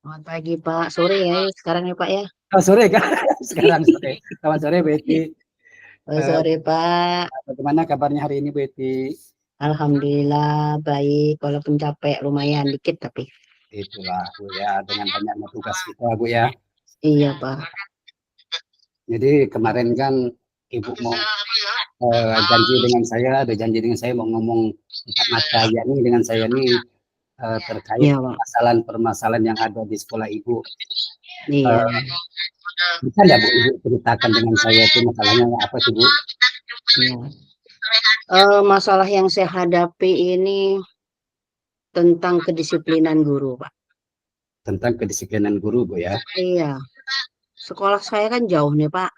Selamat pagi Pak, sore ya sekarang ya Pak ya. Oh, sore kan? Sekarang sore. Selamat sore Bu Eti. Sore Pak. Bagaimana kabarnya hari ini Bu Eti? Alhamdulillah baik, walaupun capek lumayan dikit tapi. Itulah Bu ya, dengan banyaknya tugas kita Bu ya. Iya Pak. Jadi kemarin kan Ibu mau janji dengan saya, ada janji dengan saya mau ngomong empat mata yakni dengan saya nih terkait Iya, Pak. permasalahan yang ada di sekolah Ibu. Iya. Bisa nggak Bu Ibu ceritakan dengan saya itu masalahnya apa sih Bu? Iya. Masalah yang saya hadapi ini tentang kedisiplinan guru, Pak. Tentang kedisiplinan guru Bu ya. Iya. Sekolah saya kan jauh nih, Pak.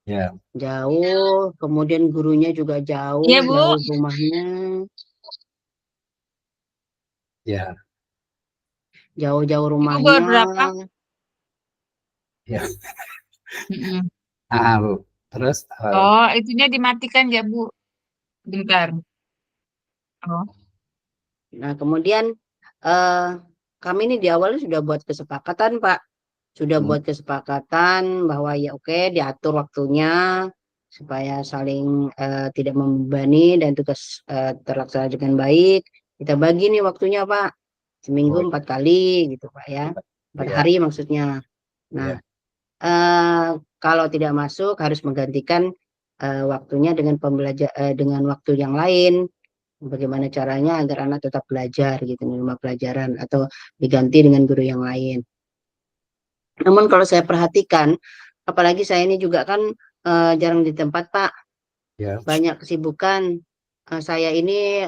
Ya. Jauh, kemudian gurunya juga jauh, Iya, Bu. jauh rumahnya. Ya. Jauh-jauh rumahnya. Umur berapa? Ya. Mm-mm. Bu. Terus Itunya dimatikan ya Bu. Bentar. Oh. Nah, kemudian kami ini di awal sudah buat kesepakatan, Pak. Sudah buat kesepakatan bahwa ya oke, diatur waktunya supaya saling tidak membebani dan tugas terlaksana dengan baik. Kita bagi nih waktunya, Pak. Seminggu 4 kali gitu, Pak ya. 4 hari maksudnya. Nah, kalau tidak masuk harus menggantikan waktunya dengan dengan waktu yang lain. Bagaimana caranya agar anak tetap belajar gitu di rumah pelajaran atau diganti dengan guru yang lain. Namun kalau saya perhatikan, apalagi saya ini juga kan jarang di tempat Pak, ya. Banyak kesibukan. Saya ini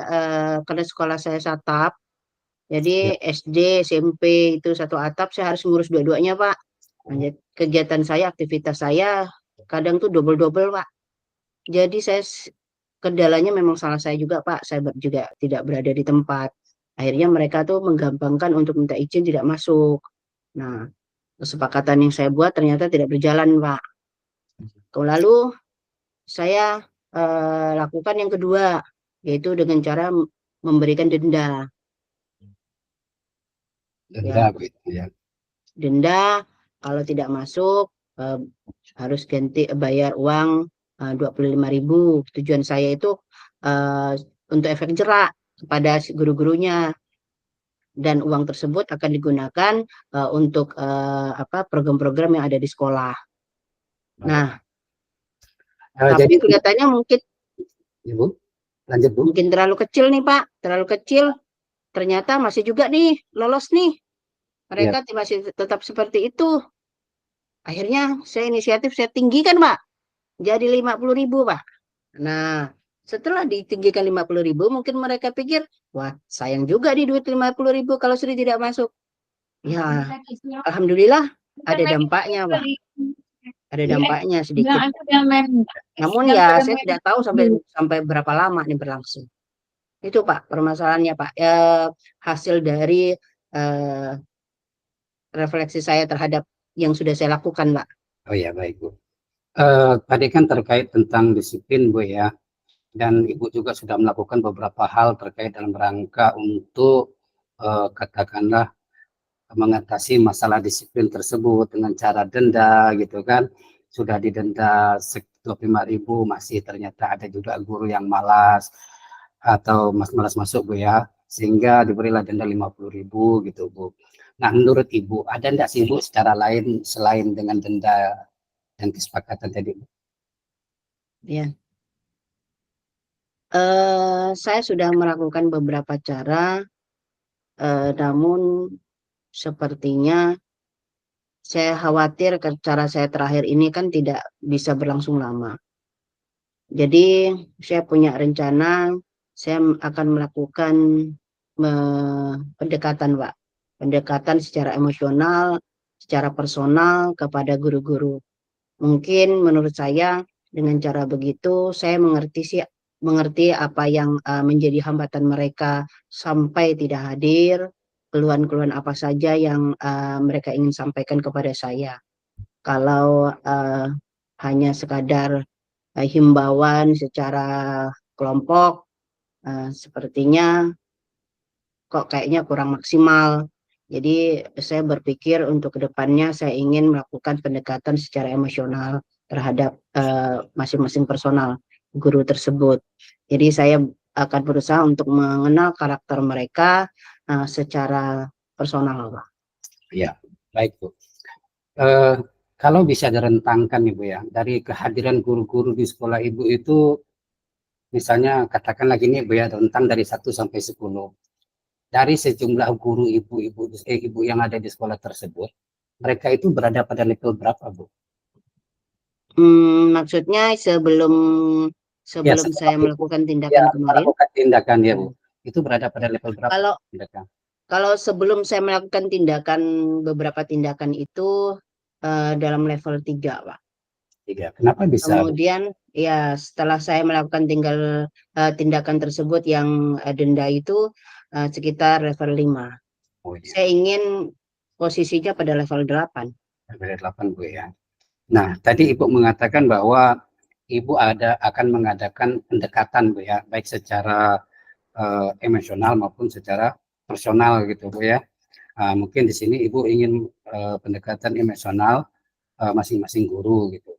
karena sekolah saya satap, jadi SD, SMP itu satu atap, saya harus ngurus dua-duanya Pak. Kegiatan saya, aktivitas saya kadang tuh double-double Pak. Jadi saya kendalanya memang salah saya juga Pak, saya juga tidak berada di tempat. Akhirnya mereka tuh menggampangkan untuk minta izin tidak masuk. Nah, kesepakatan yang saya buat ternyata tidak berjalan Pak. Lalu saya lakukan yang kedua, yaitu dengan cara memberikan denda. Denda gitu ya. Denda kalau tidak masuk harus bayar uang 25.000. Tujuan saya itu untuk efek jerak kepada guru-gurunya, dan uang tersebut akan digunakan untuk program-program yang ada di sekolah. Nah, tapi jadi kelihatannya mungkin Ibu, lanjut Bu. mungkin terlalu kecil nih Pak, terlalu kecil. Ternyata masih juga nih lolos nih. Mereka masih tetap seperti itu. Akhirnya saya inisiatif, saya tinggikan Pak. Jadi 50.000 Pak. Nah, setelah ditinggikan 50.000, mungkin mereka pikir, wah sayang juga di duit 50.000 kalau sudah tidak masuk. Ya, alhamdulillah ada dampaknya Pak. Ada dampaknya sedikit. Namun ya saya tidak tahu sampai berapa lama ini berlangsung. Itu Pak permasalahannya Pak. Hasil dari refleksi saya terhadap yang sudah saya lakukan Pak. Oh ya, baik Bu. Tadi kan terkait tentang disiplin Bu ya, dan Ibu juga sudah melakukan beberapa hal terkait dalam rangka untuk katakanlah mengatasi masalah disiplin tersebut dengan cara denda gitu kan. Sudah didenda 25.000, masih ternyata ada juga guru yang malas atau malas masuk Bu ya. sehingga diberilah denda 50.000 gitu Bu. Nah menurut Ibu ada enggak sih Bu secara lain selain dengan denda dan kesepakatan tadi Bu? Ya. Saya sudah melakukan beberapa cara, namun sepertinya saya khawatir cara saya terakhir ini kan tidak bisa berlangsung lama. Jadi saya punya rencana, saya akan melakukan pendekatan, Pak. Pendekatan secara emosional, secara personal kepada guru-guru. Mungkin menurut saya dengan cara begitu saya mengerti apa yang menjadi hambatan mereka sampai tidak hadir, keluhan-keluhan apa saja yang mereka ingin sampaikan kepada saya. Kalau hanya sekadar himbauan secara kelompok, sepertinya kok kayaknya kurang maksimal. Jadi saya berpikir untuk kedepannya saya ingin melakukan pendekatan secara emosional terhadap masing-masing personal guru tersebut. Jadi saya akan berusaha untuk mengenal karakter mereka secara personal, Pak. Ya, baik Bu. Kalau bisa direntangkan Ibu ya, dari kehadiran guru-guru di sekolah Ibu itu, misalnya katakanlah gini Bu ya, rentang dari 1 sampai 10. Dari sejumlah guru ibu yang ada di sekolah tersebut, mereka itu berada pada level berapa Bu? Maksudnya sebelum Ya, saya Ibu melakukan tindakan ya kemarin, melakukan tindakan ya Bu, itu berada pada level berapa kalau tindakan? kalau sebelum saya melakukan beberapa tindakan itu dalam level 3, Pak. 3. Kenapa bisa Bu? Kemudian ya setelah saya melakukan tindakan tersebut yang denda itu sekitar level 5. Oh iya, Saya ingin posisinya pada level 8. level 8 Bu ya. Nah, tadi Ibu mengatakan bahwa Ibu akan mengadakan pendekatan Bu ya, baik secara emosional maupun secara personal gitu Bu ya. Mungkin di sini Ibu ingin pendekatan emosional masing-masing guru gitu.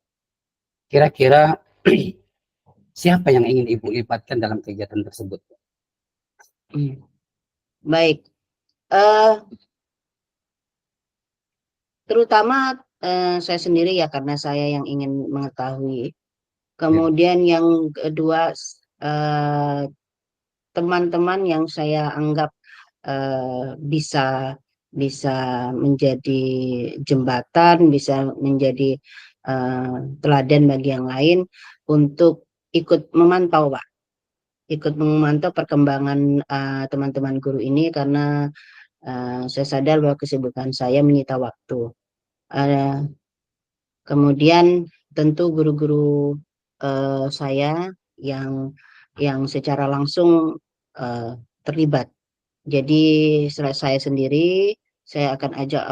Kira-kira siapa yang ingin Ibu libatkan dalam kegiatan tersebut? Baik, terutama saya sendiri ya karena saya yang ingin mengetahui. Kemudian yang kedua teman-teman yang saya anggap bisa menjadi jembatan, bisa menjadi teladan bagi yang lain untuk ikut memantau, Pak. Ikut memantau perkembangan teman-teman guru ini karena saya sadar bahwa kesibukan saya menyita waktu. Kemudian tentu guru-guru saya yang secara langsung terlibat. Jadi saya sendiri, saya akan ajak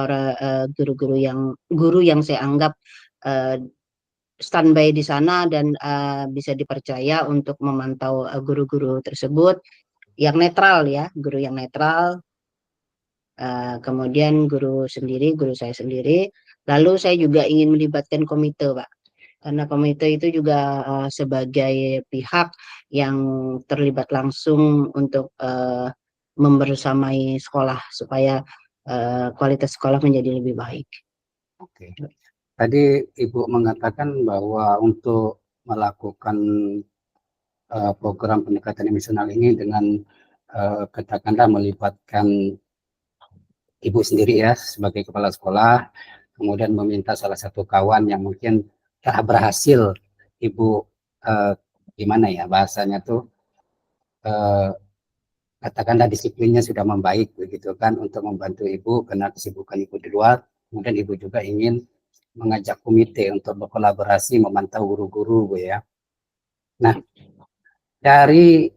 guru yang saya anggap standby di sana dan bisa dipercaya untuk memantau guru-guru tersebut yang netral ya, guru yang netral. Kemudian guru saya sendiri. Lalu saya juga ingin melibatkan komite, Pak. Karena komite itu juga sebagai pihak yang terlibat langsung untuk membersamai sekolah supaya kualitas sekolah menjadi lebih baik. Oke. Tadi Ibu mengatakan bahwa untuk melakukan program pendekatan emosional ini dengan katakanlah melibatkan Ibu sendiri ya sebagai kepala sekolah, kemudian meminta salah satu kawan yang mungkin telah berhasil Ibu gimana ya bahasanya tuh katakanlah disiplinnya sudah membaik begitu kan untuk membantu Ibu karena kesibukan Ibu di luar, kemudian Ibu juga ingin mengajak komite untuk berkolaborasi memantau guru-guru Bu ya. Nah, dari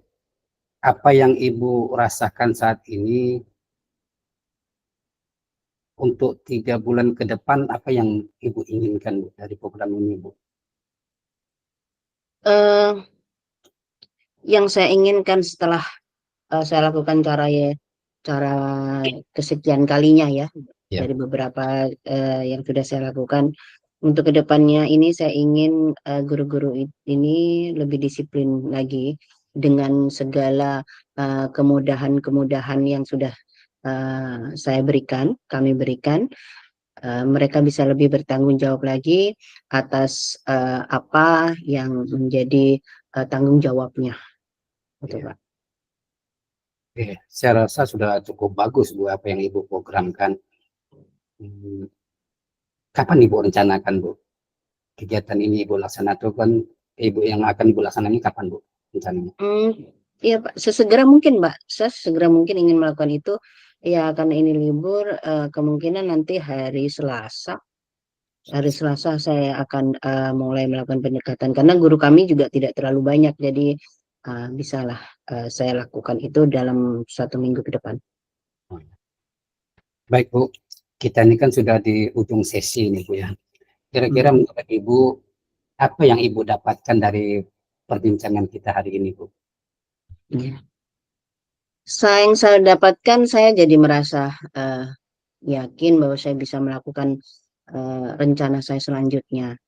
apa yang Ibu rasakan saat ini untuk 3 bulan ke depan, apa yang Ibu inginkan Bu, dari program ini Bu? Yang saya inginkan setelah saya lakukan cara kesekian kalinya ya dari beberapa yang sudah saya lakukan. Untuk kedepannya ini saya ingin guru-guru ini lebih disiplin lagi dengan segala kemudahan-kemudahan yang sudah kami berikan, mereka bisa lebih bertanggung jawab lagi atas apa yang menjadi tanggung jawabnya. Betul, Iya. Pak. Oke, saya rasa sudah cukup bagus Bu apa yang Ibu programkan. Hmm, Kapan Ibu rencanakan Bu kegiatan ini Ibu laksanakan? Ibu yang akan Ibu laksanakan kapan Bu rencananya? Iya Pak, sesegera mungkin Mbak. Saya sesegera mungkin ingin melakukan itu. Ya karena ini libur, kemungkinan nanti hari Selasa. Hari Selasa saya akan mulai melakukan pendekatan karena guru kami juga tidak terlalu banyak, jadi bisalah saya lakukan itu dalam 1 minggu ke depan. Baik Bu, kita ini kan sudah di ujung sesi nih Bu ya. Kira-kira menurut Ibu apa yang Ibu dapatkan dari perbincangan kita hari ini Bu? Ya. Yang saya dapatkan, saya jadi merasa yakin bahwa saya bisa melakukan rencana saya selanjutnya.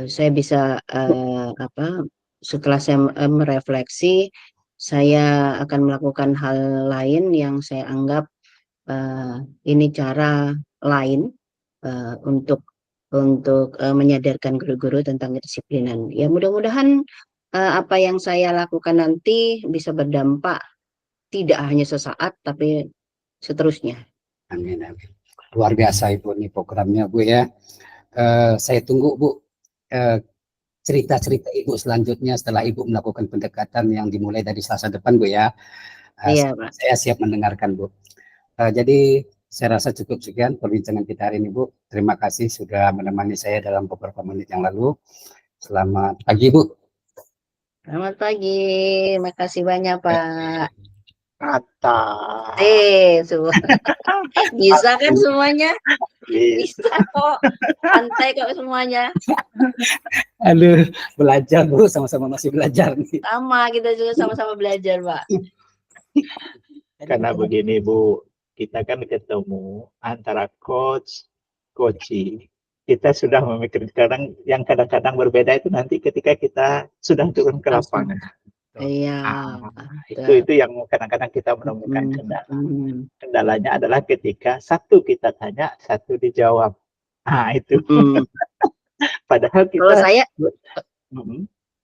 Saya bisa setelah saya merefleksi, saya akan melakukan hal lain yang saya anggap ini cara lain untuk menyadarkan guru-guru tentang kedisiplinan. Ya mudah-mudahan apa yang saya lakukan nanti bisa berdampak tidak hanya sesaat tapi seterusnya. Amin, amin. Luar biasa Ibu nih programnya Bu ya. Saya tunggu Bu cerita-cerita Ibu selanjutnya setelah Ibu melakukan pendekatan yang dimulai dari Selasa depan Bu ya. Iya, Pak. Saya siap mendengarkan Bu. Jadi saya rasa cukup sekian perbincangan kita hari ini Bu. Terima kasih sudah menemani saya dalam beberapa menit yang lalu. Selamat pagi Bu. Selamat pagi, makasih banyak Pak. Kata. Semua bisa kan semuanya? Bisa kok, santai kok semuanya. Aduh, belajar Bu, sama-sama masih belajar nih. Sama, kita juga sama-sama belajar Pak. Karena begini Bu, kita kan ketemu antara coaching. Kita sudah memikirkan yang kadang-kadang berbeda itu nanti ketika kita sudah turun ke lapangan. Iya. Itu yang kadang-kadang kita menemukan kendala. Kendalanya adalah ketika satu kita tanya, satu dijawab. Itu. Padahal kita.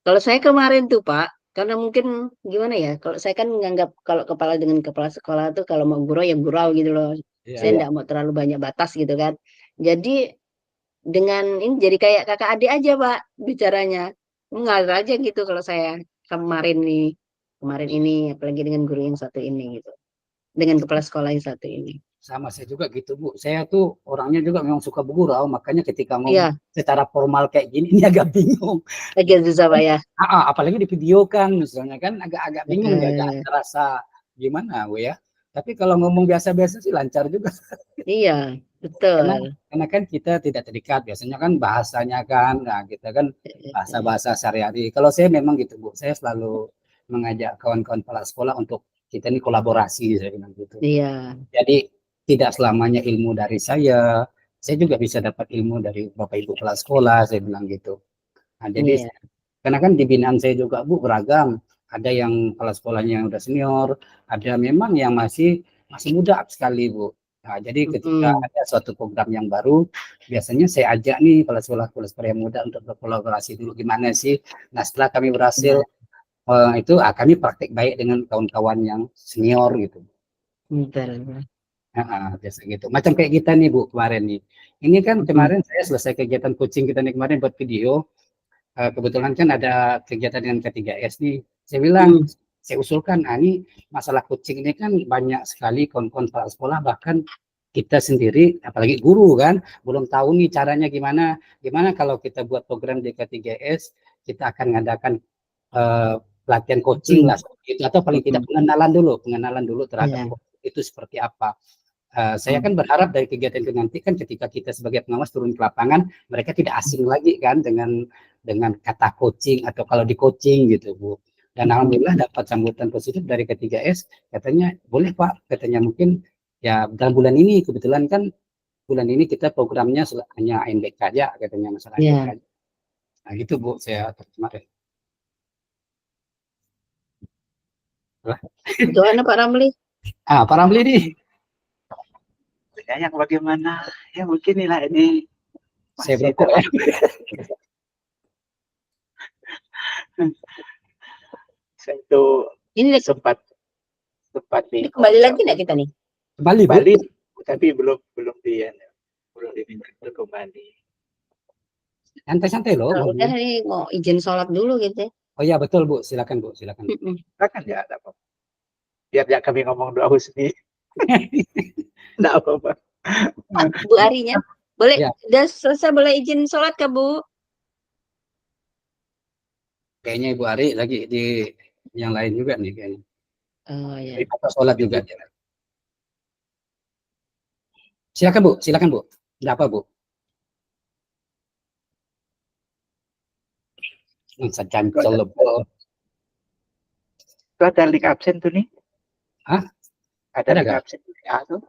Kalau saya kemarin tuh Pak, karena mungkin gimana ya, kalau saya kan menganggap kalau kepala dengan kepala sekolah tuh kalau mau gurau ya gurau gitu loh. Saya enggak mau terlalu banyak batas gitu kan. Jadi dengan ini jadi kayak kakak adik aja Pak bicaranya. Mengalir aja gitu kalau saya kemarin ini apalagi dengan guru yang satu ini gitu. Dengan kepala sekolah yang satu ini. Sama saya juga gitu Bu. Saya tuh orangnya juga memang suka bergurau, makanya ketika ngomong secara formal kayak gini ini agak bingung. Agak susah Pak ya. Apalagi di video kan misalnya kan agak bingung agak terasa gimana Bu ya. Tapi kalau ngomong biasa-biasa sih lancar juga. Iya, betul. Karena kan kita tidak terikat, biasanya kan bahasanya kan, nah kita kan bahasa-bahasa sehari-hari. Kalau saya memang gitu Bu, saya selalu mengajak kawan-kawan kepala sekolah untuk kita ini kolaborasi, saya bilang gitu. Iya. Jadi tidak selamanya ilmu dari saya juga bisa dapat ilmu dari Bapak Ibu kepala sekolah, saya bilang gitu. Nah, jadi karena kan di binaan saya juga Bu beragam, ada yang kepala sekolahnya yang udah senior, ada memang yang masih muda sekali Bu. Nah, jadi ketika ada suatu program yang baru, biasanya saya ajak nih kepala sekolah yang muda untuk berkolaborasi dulu gimana sih. Nah, setelah kami berhasil itu kami praktek baik dengan kawan-kawan yang senior gitu. Biasa gitu. Macam kayak kita nih Bu kemarin nih. Ini kan kemarin saya selesai kegiatan coaching kita nih kemarin buat video. Kebetulan kan ada kegiatan dengan K3S nih. Saya bilang, saya usulkan, ini masalah coaching ini kan banyak sekali kawan-kawan kepala sekolah, bahkan kita sendiri, apalagi guru kan, belum tahu nih caranya gimana. Gimana kalau kita buat program di K3S, kita akan mengadakan pelatihan coaching lah, gitu. Atau paling tidak pengenalan dulu terhadap itu seperti apa. Saya kan berharap dari kegiatan itu nanti kan ketika kita sebagai pengawas turun ke lapangan, mereka tidak asing lagi kan dengan kata coaching atau kalau di coaching gitu Bu. Dan alhamdulillah dapat sambutan positif dari K3S, katanya boleh Pak, katanya mungkin ya dalam bulan ini kebetulan kan bulan ini kita programnya hanya ANBK aja katanya masalah ANBK. Nah gitu Bu saya kemarin. Gimana Pak Ramli? Pak Ramli nih, Ya, yang bagaimana? Ya mungkin nilai ini saya masih berokok ya. saya itu Ini sempat sempat ini kembali lagi nggak kita nih? Kembali, Bu. Bali, tapi belum diminta untuk kembali. Santai-santai loh. Udah nih mau izin sholat dulu gitu. Oh iya betul Bu, silakan Bu, silakan. Silakan ya, ada apa. Biar ya kami ngomong doa sendiri. Enggak apa-apa. Pak, Bu Arinya, boleh Ya. udah selesai, boleh izin sholat ke Bu? Kayaknya Ibu Ari lagi di yang lain juga nih kayaknya. Oh ya. Atau sholat juga. Silakan Bu, silakan Bu. Enggak apa Bu. Secancel Bu. Itu ada link absen tuh nih. Hah? Ada Ada link nggak? absen ya tuh.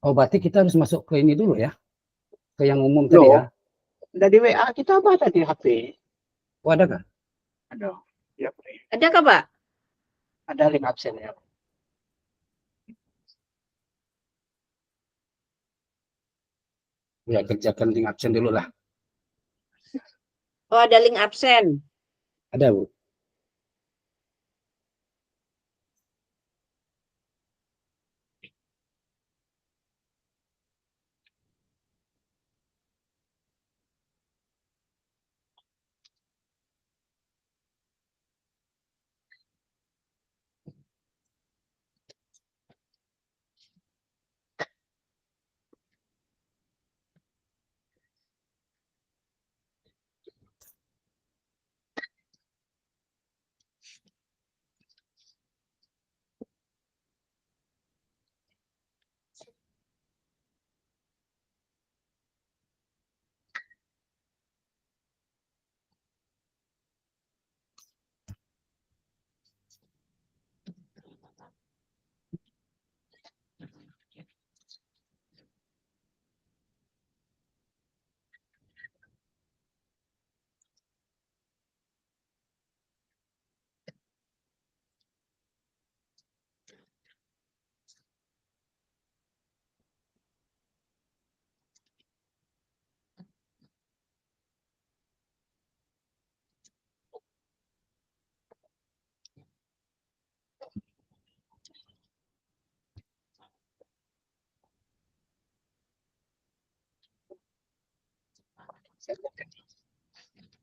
Oh berarti kita harus masuk ke ini dulu ya, ke yang umum tadi Loh, ya. dari WA kita apa ada di HP? Oh ada nggak? Aduh, ya, Ada kah Pak? ada link absen ya. Ya kerjakan link absen dulu lah. Oh ada link absen. Ada Bu.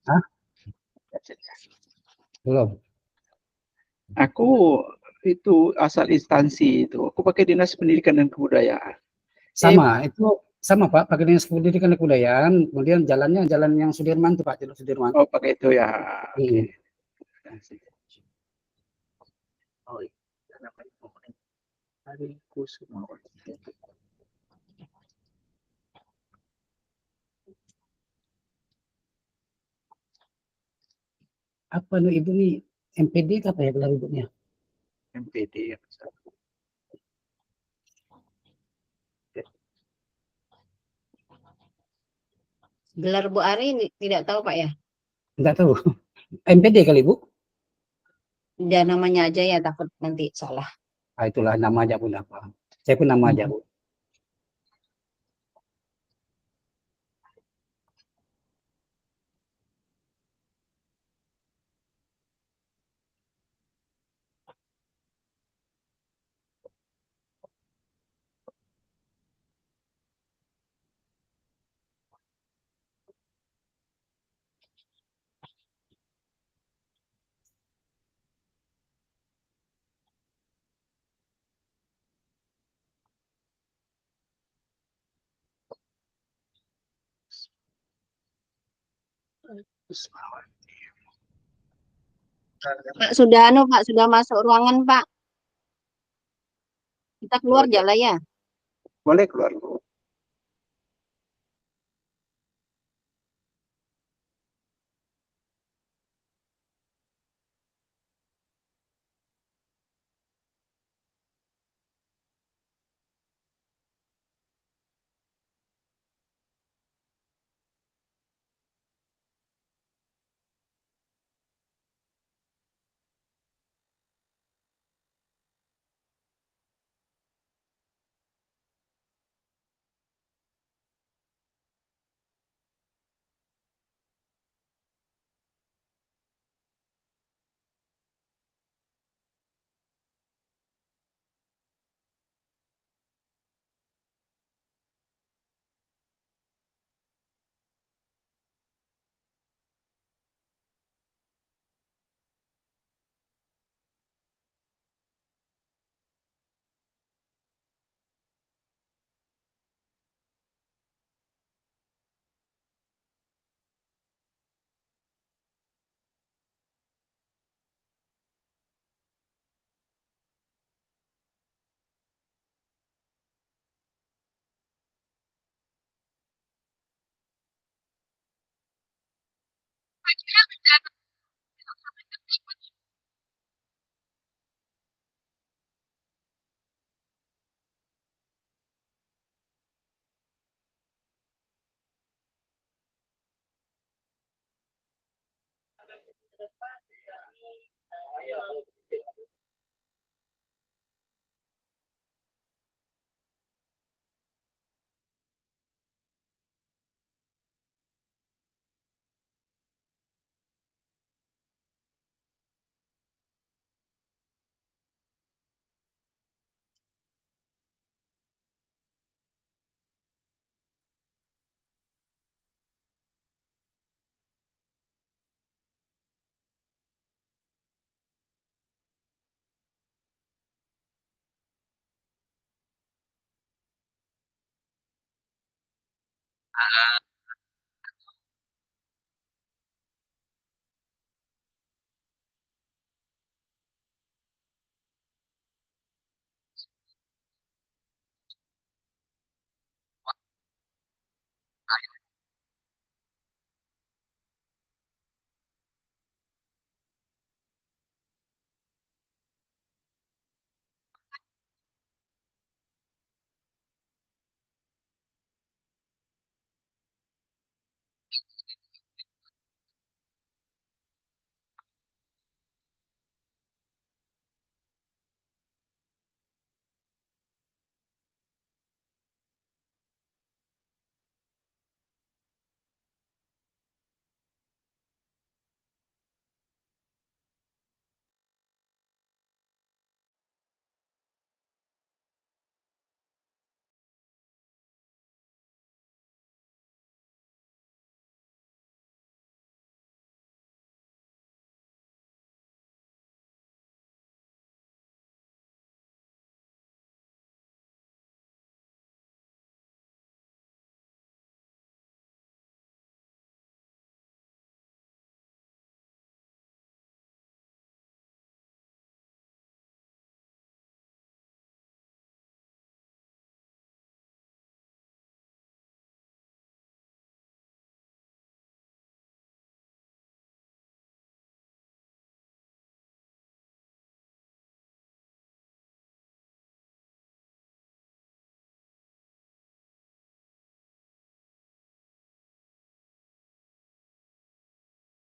Hah? Belum. Aku itu asal instansi itu. Aku pakai Dinas Pendidikan dan Kebudayaan. Sama, itu sama Pak, pakai Dinas Pendidikan dan Kebudayaan, kemudian jalannya jalan yang Sudirman tuh Pak, Jalan Sudirman. Oh, pakai itu ya. Hmm. Oh, iya. Namanya Hari Kusuma. Apa nih Ibu nih, MPD apa ya gelar Ibunya? MPD ya. Gelar Bu Ari tidak tahu Pak ya? Enggak tahu. MPD kali Bu? Udah namanya aja ya, takut nanti salah. Itulah nama aja pun apa. Saya pun nama aja Bu. Pak sudah Pak sudah masuk ruangan Pak. Kita keluar jalan ya. Boleh keluar.